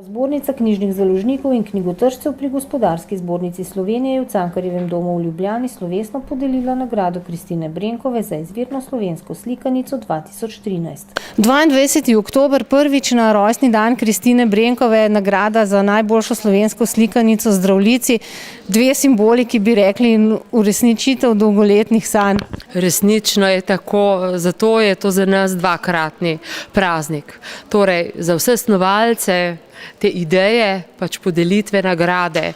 Zbornica knjižnih založnikov in knjigotržcev pri Gospodarski zbornici Slovenije je v Cankarjevem domu v Ljubljani slovesno podelila nagrado Kristine Brenkove za izvirno slovensko slikanico 2013. 22. oktober, prvič na rojstni dan Kristine Brenkove, nagrada za najboljšo slovensko slikanico Zdravljici. Dve simboliki bi rekli in uresničitev dolgoletnih sanj. Resnično je tako, zato je to za nas dvakratni praznik. Torej, za vse snovalce te ideje, pač podelitve nagrade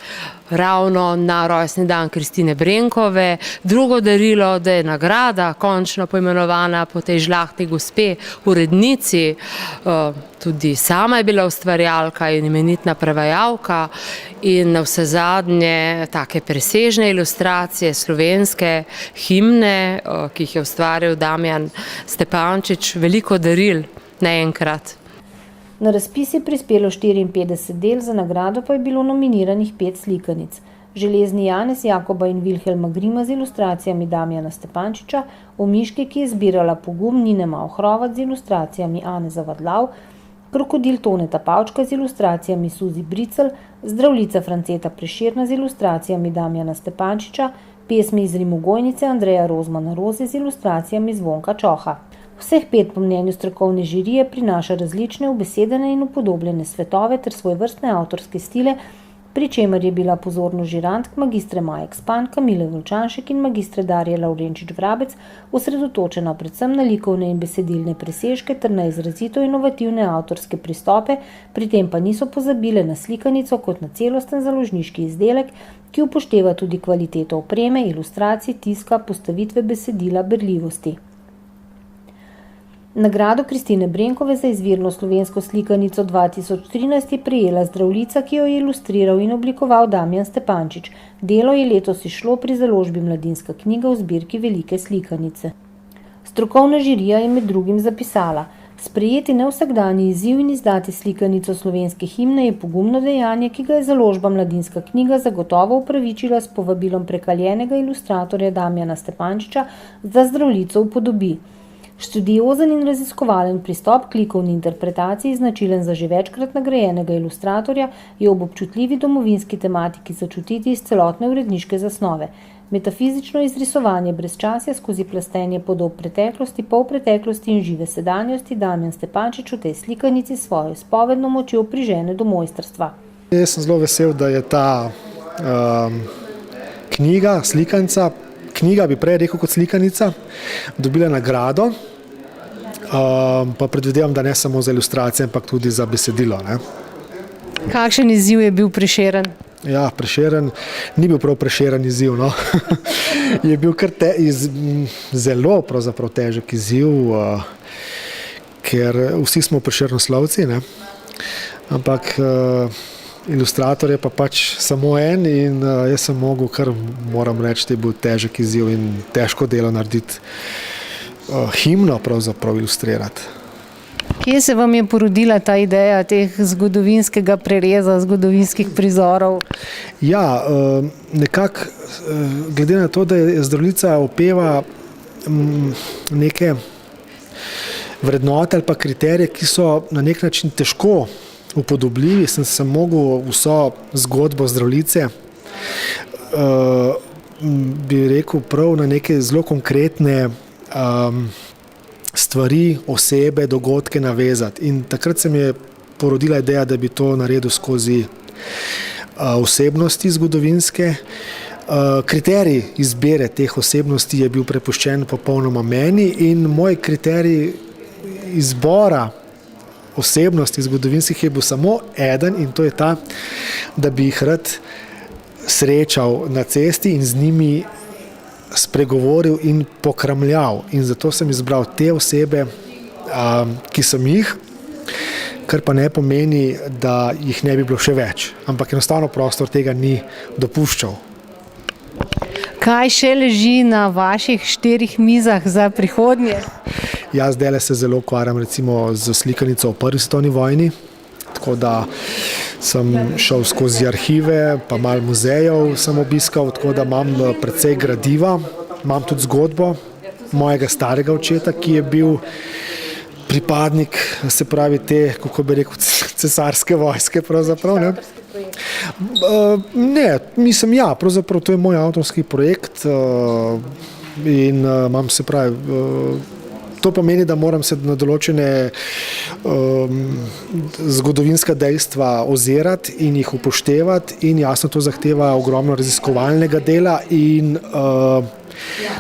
ravno na rojstni dan Kristine Brenkove. Drugo darilo, da je nagrada končno poimenovana po tej žlahtni gospe, urednici, tudi sama je bila ustvarjalka in imenitna prevajalka in navsezadnje take presežne ilustracije slovenske himne, ki jih je ustvaril Damjan Stepančič, veliko daril naenkrat. Na razpis je prispelo 54 del, za nagrado pa je bilo nominiranih 5 slikanic. Železni Janez Jakoba in Vilhelma Grima z ilustracijami Damjana Stepančiča, o miški, ki je zbirala pogum, Nine Mauhrovac z ilustracijami Ane Zavadlav, Krokodil Toneta Pavčka z ilustracijami Suzi Bricel, Zdravljica Franceta Prešerna z ilustracijami Damjana Stepančiča, pesmi iz Rimogojnice Andreja Rozmana Roze z ilustracijami Zvonka Čoha. Vseh 5 po mnenju strokovne žirije prinaša različne ubesedene in upodobljene svetove ter svojevrstne avtorske stile, pri čemer je bila pozornost žirantk magistre Maje Kspan, Kamile Volčanšek in magistre Darje Lavrenčič-Vrabec osredotočena predvsem na likovne in besedilne presežke ter na izrazito inovativne avtorske pristope, pri tem pa niso pozabile na slikanico kot na celosten založniški izdelek, ki upošteva tudi kvaliteto opreme, ilustracij, tiska, postavitve besedila, berljivosti. Nagrado Kristine Brenkove za izvirno slovensko slikanico 2013 je prejela Zdravljica, ki jo je ilustriral in oblikoval Damjan Stepančič. Delo je letos izšlo pri založbi Mladinska knjiga v zbirki Velike slikanice. Strokovna žirija je med drugim zapisala: sprejeti nevsakdanji izziv in izdati slikanico slovenske himne je pogumno dejanje, ki ga je založba Mladinska knjiga zagotovo upravičila s povabilom prekaljenega ilustratorja Damjana Stepančiča, da Zdravljico upodobi. Študiozen in raziskovalen pristop k likovni interpretaciji, značilen za že večkrat nagrajenega ilustratorja, je ob občutljivi domovinski tematiki začutiti iz celotne uredniške zasnove. Metafizično izrisovanje brezčasja skozi plastenje podob preteklosti, polpreteklosti in žive sedanjosti Damjan Stepančič v tej slikanici svojo izpovedno močjo prižene do mojstrstva. Jaz sem zelo vesel, da je ta knjiga, slikanica, knjiga bi prej rekel kot slikanica, dobila nagrado, pa predvidevam, da ne samo za ilustracije, ampak tudi za besedilo. Ne. Kakšen izziv je bil Prešeren? Ja, Prešeren ni bil prav Prešeren izziv, no. Je bil kar zelo pravzaprav težek izziv, ker vsi smo Prešernoslovci, ne. Ampak ilustrator je pa pač samo en in jaz sem mogel, kar moram reči, da je bil težek izziv in težko delo narediti, himno pravzaprav ilustrirati. Kje se vam je porodila ta ideja teh zgodovinskega prereza, zgodovinskih prizorov? Ja, nekako, glede na to, da je Zdravljica opeva neke vrednote ali pa kriterije, ki so na nek način težko upodobljivi, sem se mogel vso zgodbo Zdravljice, bi rekel, prav na neke zelo konkretne stvari, osebe, dogodke navezati. In takrat se mi je porodila ideja, da bi to naredil skozi osebnosti zgodovinske. Kriterij izbire teh osebnosti je bil prepuščen popolnoma meni in moj kriterij izbora osebnosti zgodovinskih je bil samo eden in to je ta, da bi jih rad srečal na cesti in z njimi spregovoril in pokramljal. In zato sem izbral te osebe, ki sem jih, kar pa ne pomeni, da jih ne bi bilo še več. Ampak enostavno prostor tega ni dopuščal. Kaj še leži na vaših 4 mizah za prihodnje? Jaz zdaj se zelo ukvarjam recimo z slikanico o Prvi svetovni vojni, tako da sem šel skozi arhive, pa malo muzejev sem obiskal, tako da imam precej gradiva. Imam tudi zgodbo mojega starega očeta, ki je bil pripadnik, se pravi te, kako bi rekel, cesarske vojske pravzaprav, ne. Ne, mislim, ja, pravzaprav to je moj avtorski projekt in imam, se pravi, to pomeni, da moram se na določene zgodovinska dejstva ozirati in jih upoštevati in jasno to zahteva ogromno raziskovalnega dela in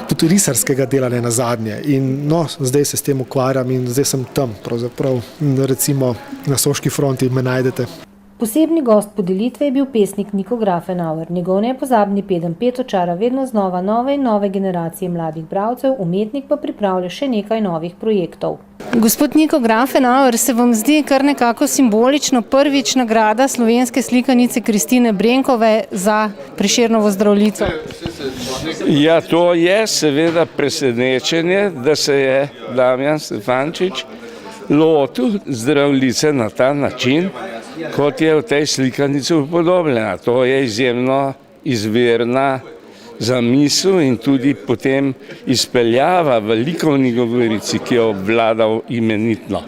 tudi risarskega dela ne nazadnje. In no, zdaj se s tem ukvarjam in zdaj sem tam, pravzaprav, recimo na Soški fronti me najdete. Posebni gost podelitve je bil pesnik Niko Grafenauer. Njegov nepozabni Peden Pet očara vedno znova nove in nove generacije mladih bralcev, umetnik pa pripravlja še nekaj novih projektov. Gospod Niko Grafenauer, se vam zdi kar nekako simbolično prvič nagrada slovenske slikanice Kristine Brenkove za Prešernovo Zdravljico? Ja, to je seveda presenečenje, da se je Damjan Stefančič lotil Zdravljice na ta način, kot je v tej slikanici upodobljena. To je izjemno izvirna zamisel in tudi potem izpeljava v likovni govorici, ki je obvladal imenitno.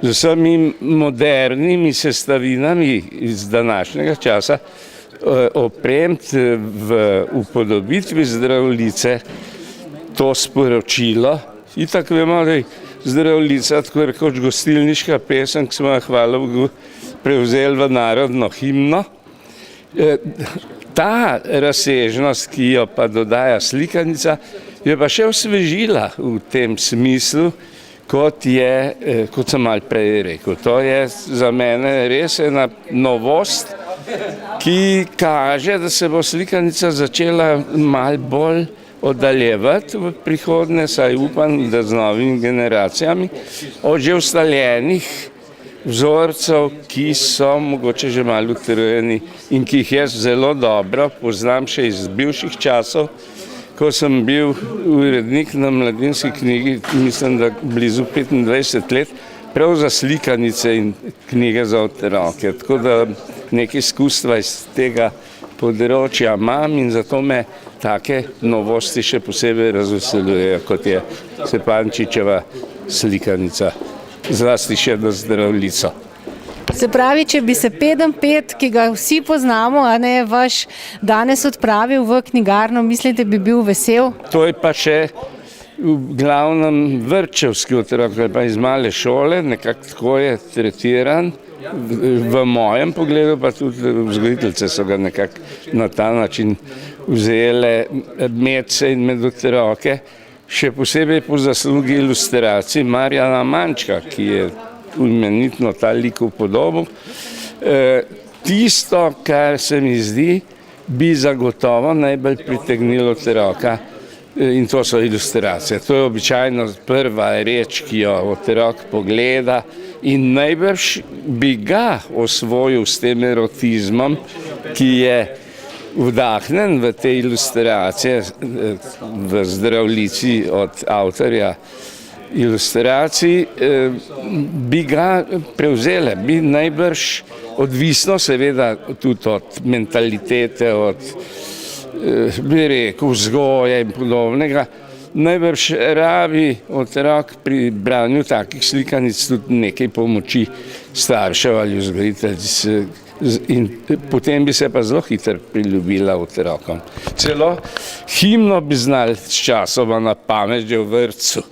Z vsemi modernimi sestavinami iz današnjega časa opremiti v upodobitvi Zdravljice to sporočilo. Itak vemo, da je Zdravljica tako rekoč gostilniška pesem, ki smo jo, hvala Bogu, prevzeli v narodno himno. Ta razsežnost, ki jo pa dodaja slikanica, je pa še osvežila v tem smislu, kot sem malo prej rekel. To je za mene res ena novost, ki kaže, da se bo slikanica začela malo bolj oddaljevati v prihodnje, saj upam, da z novimi generacijami, od že ustaljenih vzorcev, ki so mogoče že malo utrujeni in ki jih jaz zelo dobro poznam še iz bivših časov, ko sem bil urednik na Mladinski knjigi, mislim, da blizu 25 let, prav za slikanice in knjige za otroke. Tako da nekaj izkustva iz tega področja imam in zato me take novosti še posebej razveseljujejo, kot je Stefančičeva slikanica. Zlasti še na Zdravljico. Se pravi, če bi se Peden Pet, ki ga vsi poznamo, a ne vaš, danes odpravil v knjigarno, mislite, bi bil vesel? To je pa še v glavnem vrtčevski otrok, pa iz male šole, nekako tako je tretiran. V mojem pogledu pa tudi vzgojiteljice so ga nekako na ta način vzele medse in med otroke. Še posebej po zaslugi ilustracij Marjana Mančka, ki je imenitno ta lik upodobil. Tisto, kar se mi zdi, bi zagotovo najbolj pritegnilo otroka, in to so ilustracije. To je običajno prva reč, ki jo otrok pogleda in najbrž bi ga osvojil s tem erotizmom, ki je vdahnen v te ilustracije v Zdravljici od avtorja ilustracij, bi ga prevzele, bi najbrž odvisno seveda tudi od mentalitete, od bi rekel vzgoje in podobnega, najbrž rabi otrok pri branju takih slikanic tudi nekaj pomoči staršev ali vzgojiteljic. In potem bi se pa zelo hitro priljubila otrokom. Celo himno bi znali sčasoma na pamet že v vrtcu.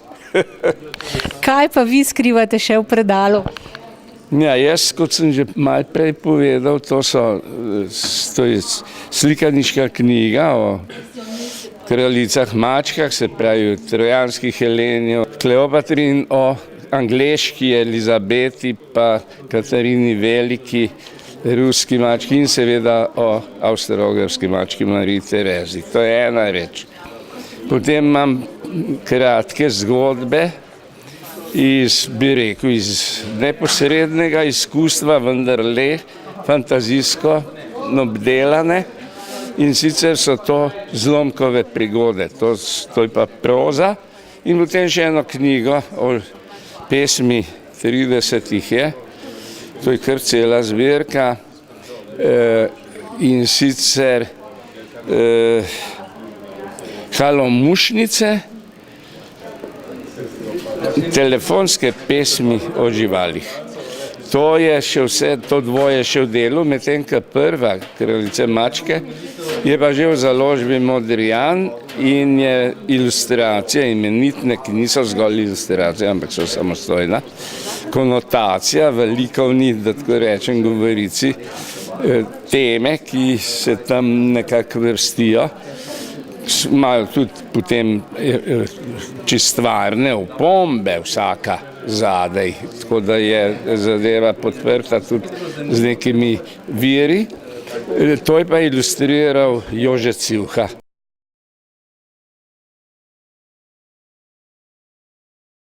Kaj pa vi skrivate še v predalu? Ja, jaz, kot sem že malo prej povedal, to je slikaniška knjiga o kraljicah mačkah, se pravi o trojanski Heleni, o Kleopatri in o angleški Elizabeti pa Katarini Veliki, ruski mački in seveda o avstro-ogrski mački Mariji Terezi. To je ena reč. Potem imam kratke zgodbe iz neposrednega izkustva, vendar le fantazijsko obdelane, in sicer so to zlomkove prigode, to je pa proza, in potem še eno knjigo o pesmi, 30 jih je, to je kar cela zbirka, in sicer Halomušnice, telefonske pesmi o živalih. To je še vse, to dvoje še v delu, medtem ko prva, Kraljice mačke, je pa že v založbi Modrijan in je ilustracija imenitne, ki niso zgolj ilustracije, ampak so samostojna, konotacija v likovni, da tako rečem, govorici, teme, ki se tam nekako vrstijo, imajo tudi potem čistvarne opombe vsaka zadaj, tako da je zadeva podprta tudi z nekimi viri. To je pa ilustriral Jože Civha.